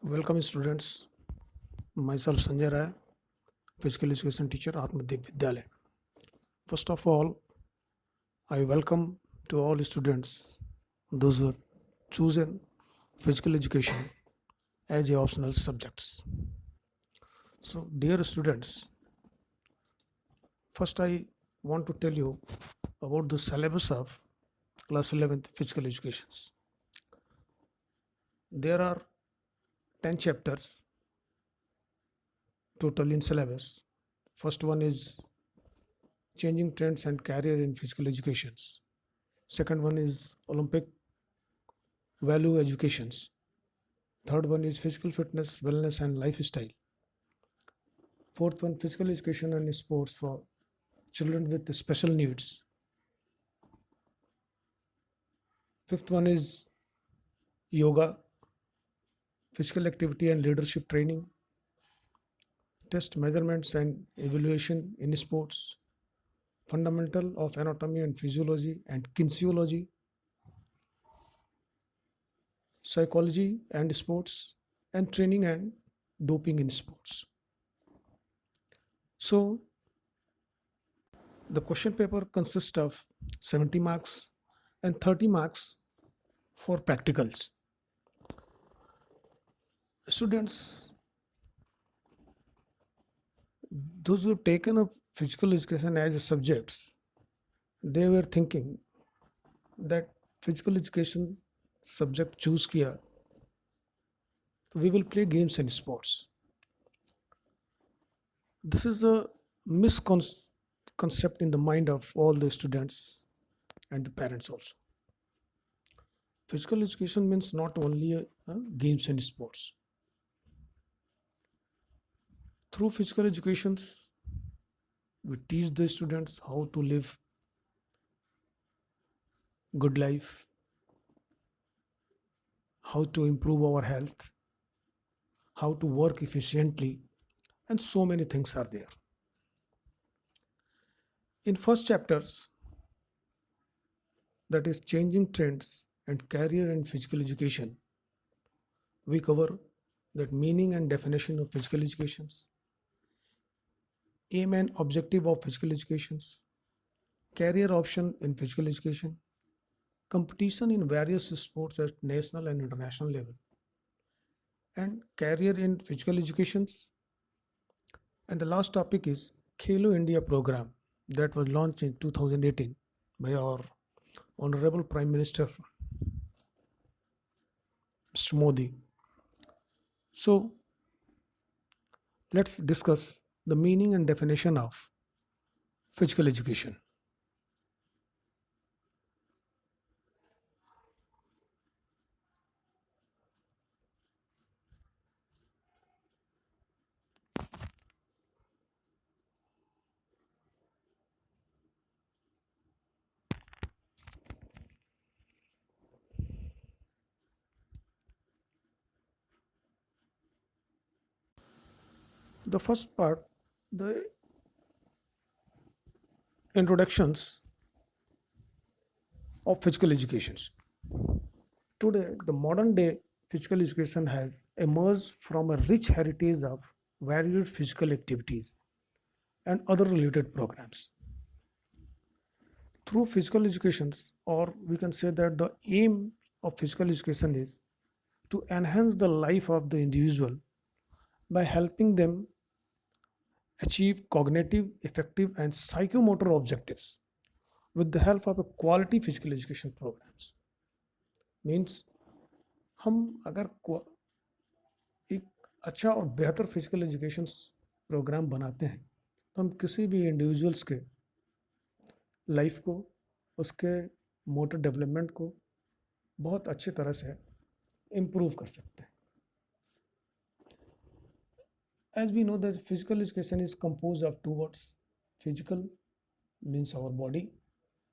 Welcome students. Myself Sanjay Rai, physical education teacher, Atmadev Vidyalaya. First of all, I welcome to all students, those who have chosen physical education as a optional subjects. So, dear students, first I want to tell you about the syllabus of class 11th physical educations. There are 10 chapters total in syllabus. First one is changing trends and career in physical educations. Second one is Olympic value educations. Third one is physical fitness, wellness, and lifestyle. Fourth one, physical education and sports for children with special needs. Fifth one is yoga, physical activity and leadership training, test measurements and evaluation in sports, fundamental of anatomy and physiology and kinesiology, psychology and sports, and training and doping in sports. So the question paper consists of 70 marks and 30 marks for practicals. Students, those who have taken up physical education as a subjects, they were thinking that physical education subject choose किया तो we will play games and sports. This is a misconcept in the mind of all the students and the parents also. Physical education means not only games and sports. Through physical educations, we teach the students how to live good life, how to improve our health, how to work efficiently, and so many things are there. In first chapters, that is changing trends and career in physical education, we cover that meaning and definition of physical educations, aim and objective of physical educations, career option in physical education, competition in various sports at national and international level, and career in physical educations. And the last topic is Khelo India program that was launched in 2018 by our Honorable Prime Minister Mr. Modi. So let's discuss the meaning and definition of physical education. The first part, the introductions of physical educations. Today, the modern day physical education has emerged from a rich heritage of varied physical activities and other related programs. Through physical educations, or we can say that the aim of physical education is to enhance the life of the individual by helping them achieve cognitive, effective, and psychomotor objectives with the help of a quality physical education programs. Means हम अगर एक अच्छा और बेहतर physical education programme बनाते हैं तो हम किसी भी इंडिविजुअल्स के लाइफ को, उसके मोटर डेवलपमेंट को बहुत अच्छी तरह से इम्प्रूव कर सकते हैं. As we know that physical education is composed of two words. Physical means our body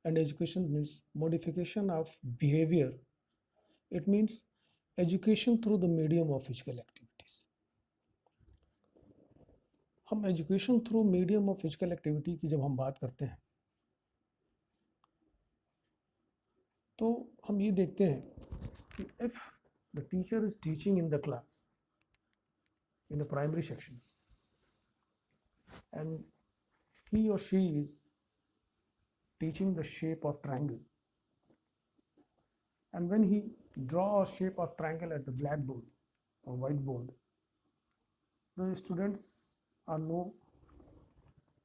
and education means modification of behavior. It means education through the medium of physical activities. हम education through medium of physical activity की जब हम बात करते हैं तो हम ये देखते हैं कि if the teacher is teaching in the class in a primary sections, and he or she is teaching the shape of triangle. And when he draw a shape of triangle at the blackboard or whiteboard, the students are know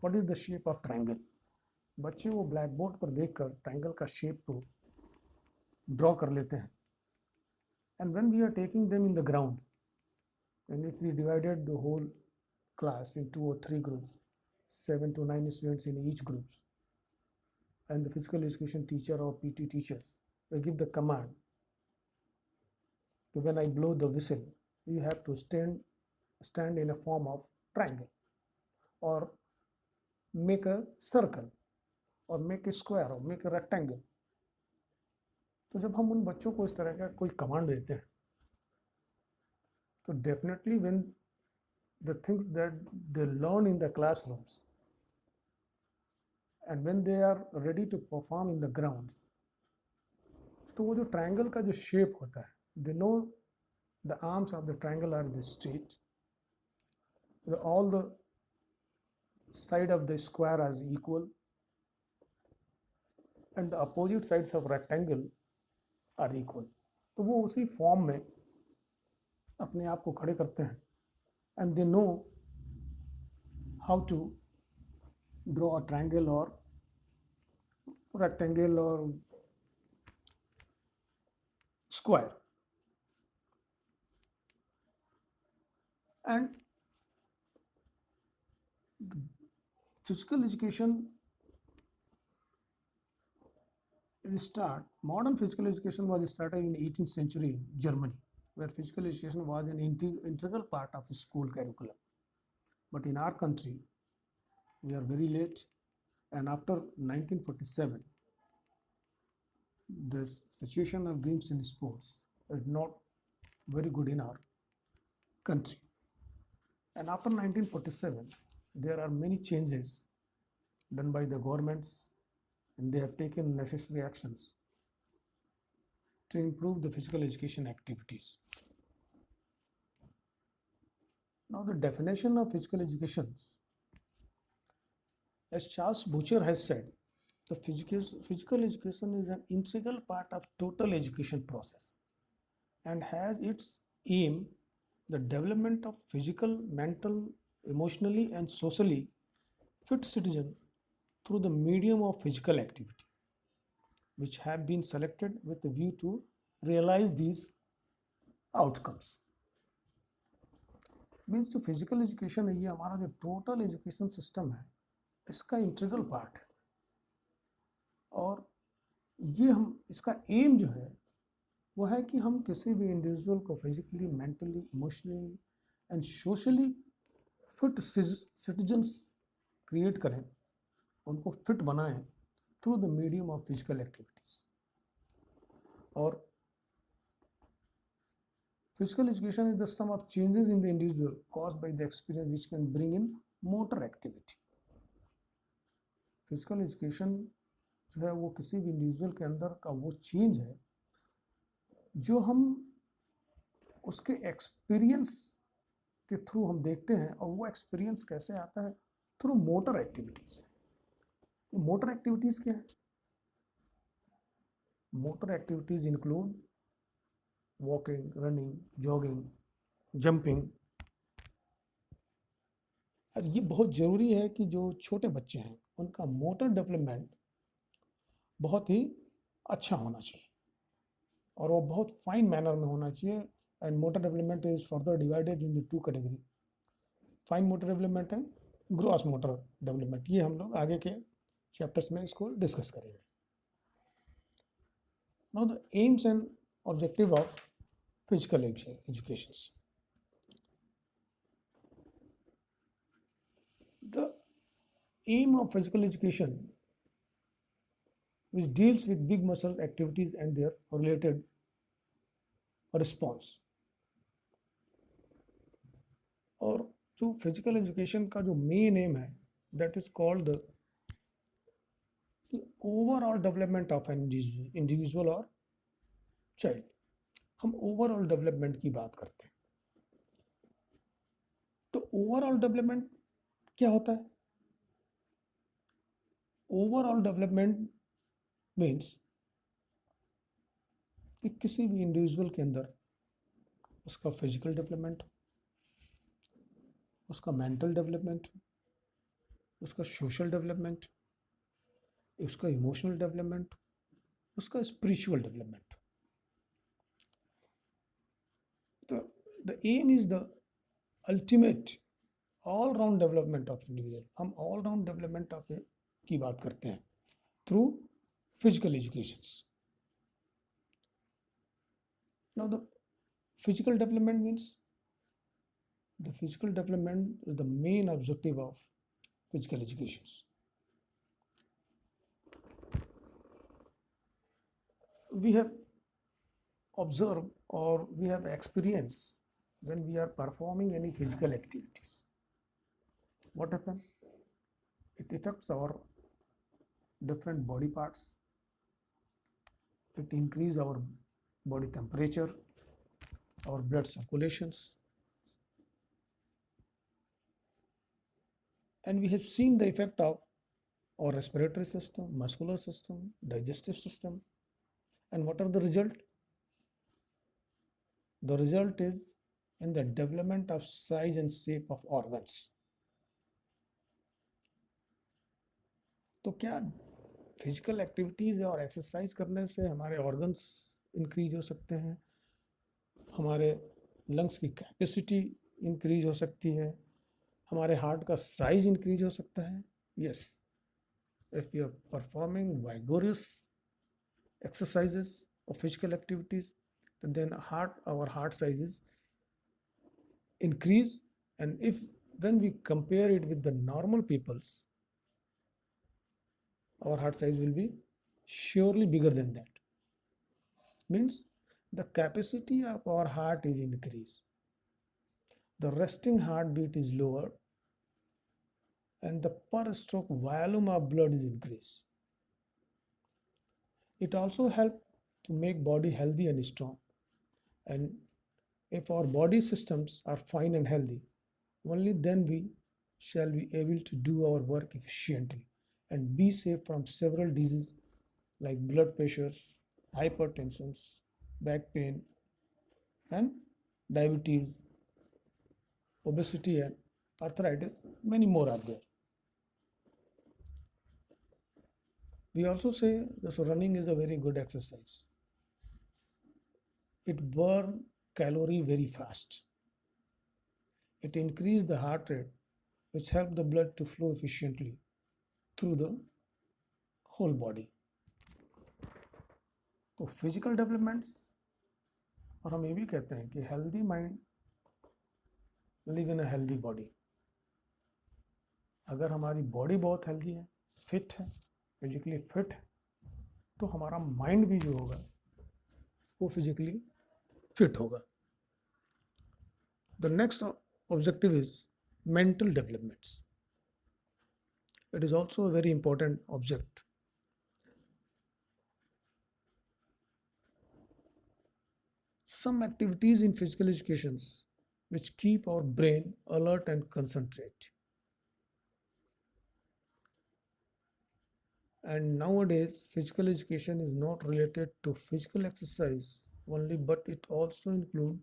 what is the shape of triangle. बच्चे वो black board पर देखकर triangle का shape को draw कर लेते हैं. And when we are taking them in the ground, and if we divided the whole class in 2 or 3 groups, 7 to 9 students in each groups, and the physical education teacher or PT teachers will give the command to when I blow the whistle, you have to stand in a form of triangle, or make a circle, or make a square, or make a rectangle. तो जब हम उन बच्चों को इस तरह का कोई कमांड देते हैं, तो definitely when the things that they learn in the classrooms and when they are ready to perform in the grounds, तो वो जो ट्रायंगल का जो शेप होता है, they know the arms of the triangle are the straight, all the side of the square are equal, and the opposite sides of rectangle are equal. तो वो उसी फॉर्म में अपने आप को खड़े करते हैं, and they know how to draw a triangle or rectangle or square. And physical education modern physical education was started in 18th century in Germany, where physical education was an integral part of school curriculum. But in our country, we are very late, and after 1947, the situation of games and sports is not very good in our country. And after 1947, there are many changes done by the governments, and they have taken necessary actions to improve the physical education activities. Now, the definition of physical education, as Charles Butcher has said, the physical education is an integral part of total education process and has its aim the development of physical, mental, emotionally, and socially fit citizen through the medium of physical activity, which have been selected with a view to realize these outcomes. Means जो physical education है, ये हमारा जो total education system है, इसका integral part है. और ये हम इसका एम जो है वो है कि हम किसी भी इंडिविजुअल को physically, mentally, emotionally and socially fit citizens create करें, उनको फिट बनाएं through the medium of physical activities. और physical education is the sum of changes in the individual caused by the experience which can bring in motor activity. Physical education जो है वो किसी भी individual के अंदर का वो चेंज है जो हम उसके एक्सपीरियंस के थ्रू हम देखते हैं. और वो एक्सपीरियंस कैसे आता है? Through motor activities. Motor activities क्या है? Motor activities include walking, running, jogging, jumping. और ये बहुत ज़रूरी है कि जो छोटे बच्चे हैं उनका मोटर डेवलपमेंट बहुत ही अच्छा होना चाहिए और वो बहुत फाइन मैनर में होना चाहिए. And motor development is further divided in the 2 category, fine motor development and gross motor development. ये हम लोग आगे के चैप्टर्स में इसको डिस्कस करेंगे. Now the AIIMS and objective of physical education. The aim of physical education, which deals with big muscle activities and their related response. और जो फिजिकल एजुकेशन का जो मेन एम है, that is called the overall development of an individual और child. हम overall development की बात करते हैं. ओवरऑल डेवलपमेंट क्या होता है? ओवरऑल डेवलपमेंट मीन्स कि किसी भी इंडिविजुअल के अंदर उसका फिजिकल डेवलपमेंट हो, उसका मेंटल डेवलपमेंट हो, उसका सोशल डेवलपमेंट, उसका इमोशनल डेवलपमेंट, उसका स्पिरिचुअल डेवलपमेंट। तो the aim is the ultimate all round development of individual. हम ऑल राउंड डेवलपमेंट ऑफ की बात करते हैं through physical educations. Now the physical development means the physical development is the main objective of physical educations. We have observed or we have experienced when we are performing any physical activities. What happens? It affects our different body parts. It increases our body temperature, our blood circulations, and we have seen the effect of our respiratory system, muscular system, digestive system. And what are the result? The result is in the development of size and shape of organs. तो क्या physical activities और exercise करने से हमारे organs increase हो सकते हैं, हमारे लंग्स की कैपेसिटी इंक्रीज हो सकती है, हमारे हार्ट का साइज इंक्रीज हो सकता है? Yes, if you are performing vigorous exercises or physical activities, then our heart sizes increase. And if when we compare it with the normal people's, our heart size will be surely bigger than that. Means the capacity of our heart is increased, the resting heartbeat is lower, and the per stroke volume of blood is increased. It also helps to make body healthy and strong. And if our body systems are fine and healthy, only then we shall be able to do our work efficiently and be safe from several diseases like blood pressures, hypertensions, back pain, and diabetes, obesity, and arthritis. Many more are there. We also say that running is a very good exercise. It burns calorie very fast. It increases the heart rate, which helps the blood to flow efficiently through the whole body. तो physical developments, और हम ये भी कहते हैं कि healthy mind live in a healthy body. अगर हमारी बॉडी बहुत हेल्दी है, फिट है, फिजिकली फिट है, तो हमारा माइंड भी जो होगा वो फिजिकली फिट होगा। The next objective is mental developments. It is also a very important object. Some activities in physical educations which keep our brain alert and concentrate. And nowadays, physical education is not related to physical exercise only, but it also includes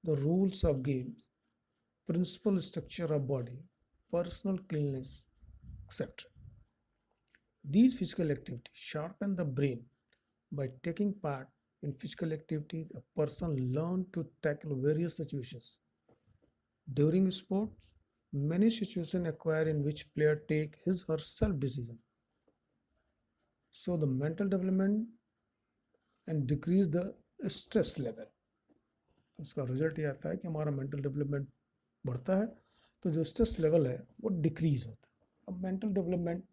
the rules of games, principal structure of body, personal cleanliness, etc. These physical activities sharpen the brain. By taking part in physical activities, a person learns to tackle various situations. During sports, many situations occur in which player take his or self decision. So the mental development and decrease the stress level. इसका result ये आता है कि हमारा mental development बढ़ता है, तो जो स्ट्रेस लेवल है वो डिक्रीज होता है। अब मेंटल डेवलपमेंट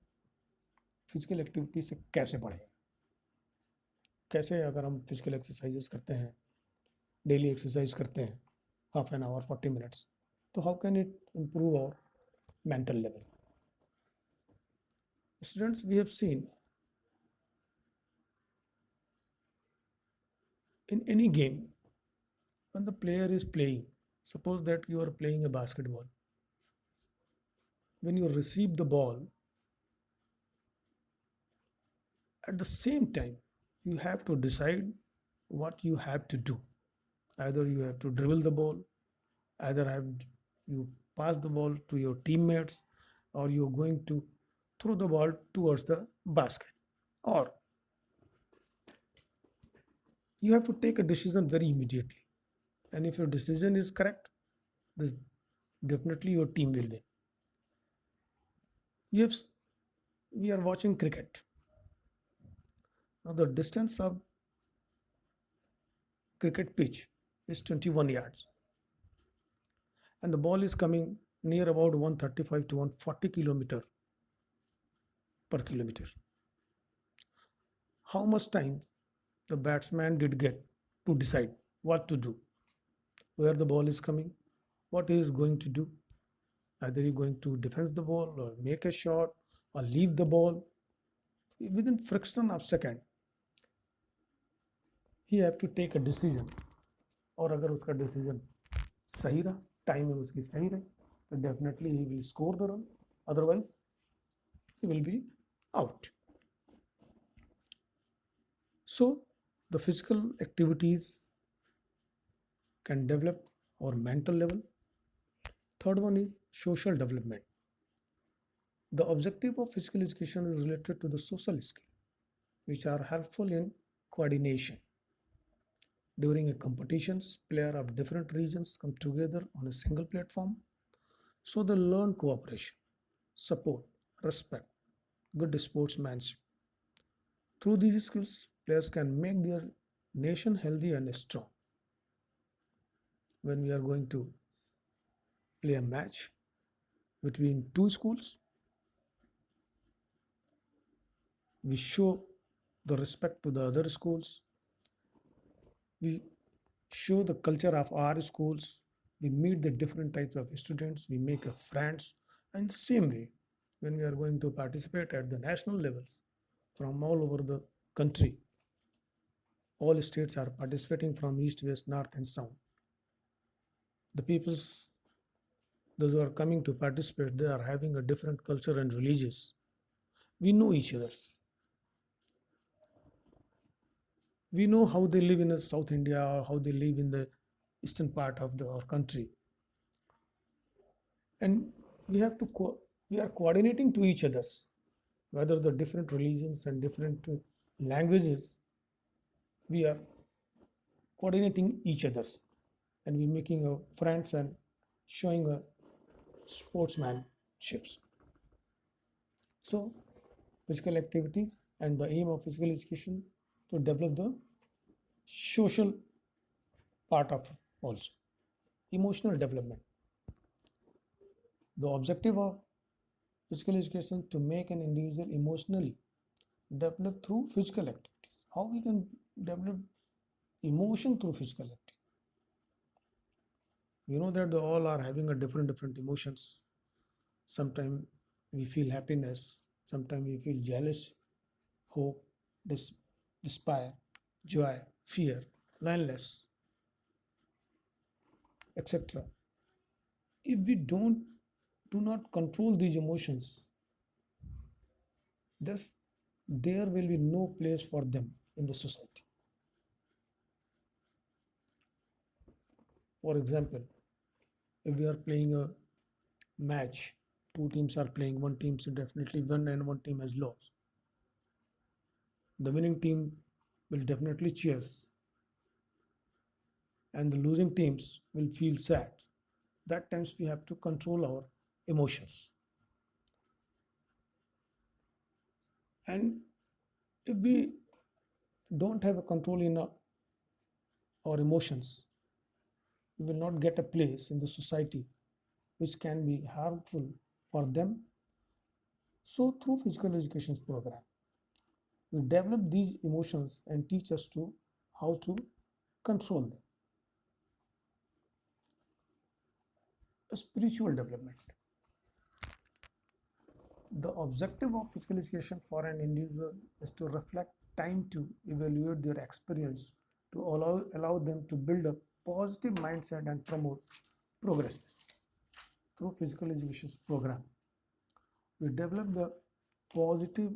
फिजिकल एक्टिविटी से कैसे बढ़ेगा? कैसे? अगर हम फिजिकल एक्सरसाइजेस करते हैं, डेली एक्सरसाइज करते हैं, हाफ एन आवर 40 मिनट्स, तो how can it improve our mental level? Students, we have seen in any game when the player is playing, suppose that you are playing a basketball, when you receive the ball, at the same time, you have to decide what you have to do. Either you have to dribble the ball, either have you pass the ball to your teammates, or you're going to throw the ball towards the basket, or you have to take a decision very immediately. And if your decision is correct, this definitely your team will win. You have, we are watching cricket. Now the distance of cricket pitch is 21 yards, and the ball is coming near about 135 to 140 kilometer per kilometer. How much time the batsman did get to decide what to do, where the ball is coming, what he is going to do? Either he going to defend the ball or make a shot or leave the ball. Within fraction of second, he have to take a decision. और अगर उसका decision सही रहा, timing उसकी सही रही, तो definitely he will score the run, otherwise he will be out. So the physical activities can develop our mental level. Third one is social development. The objective of physical education is related to the social skill, which are helpful in coordination. During a competitions, players of different regions come together on a single platform, so they learn cooperation, support, respect, good sportsmanship. Through these skills, players can make their nation healthy and strong. When we are going to play a match between two schools, we show the respect to the other schools, we show the culture of our schools, we meet the different types of students, we make a friends. And the same way, when we are going to participate at the national levels from all over the country, all states are participating from east, west, north, and south. The peoples, those who are coming to participate, they are having a different culture and religious. We know each other's. We know how they live in the South India or how they live in the eastern part of our country, and we have to we are coordinating to each others, whether the different religions and different languages. We are coordinating each others, and we making a friends and showing a sportsmanships. So physical activities and the aim of physical education to develop the social part of also emotional development. The objective of physical education to make an individual emotionally develop through physical activities. How we can develop emotion through physical activity? We know that they all are having a different emotions. Sometimes we feel happiness, sometimes we feel jealous, hope, despair, joy, fear, loneliness, etc. If we do not control these emotions, thus there will be no place for them in the society. For example, if we are playing a match, two teams are playing, one team should definitely win and one team has lost. The winning team will definitely cheers and the losing teams will feel sad. That times we have to control our emotions. And if we don't have a control in our emotions, we will not get a place in the society which can be harmful for them. So through physical education program, we develop these emotions and teach us to how to control them. A spiritual development. The objective of physical education for an individual is to reflect time to evaluate their experience, to allow them to build a positive mindset and promote progress through physical education program. we develop the positive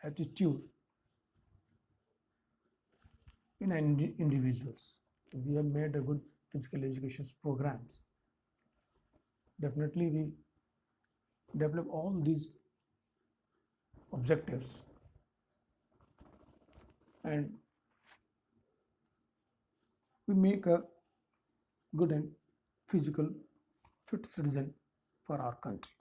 attitude in individuals. We have made a good physical education programs. Definitely, we develop all these objectives and we make a good and physical fit citizen for our country.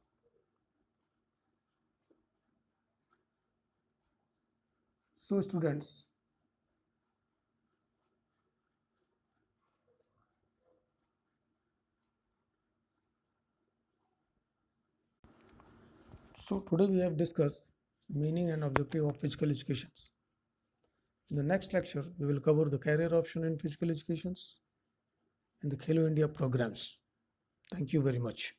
So, students, so today we have discussed meaning and objective of physical education. In the next lecture, we will cover the career option in physical education and the Khelo India programs. Thank you very much.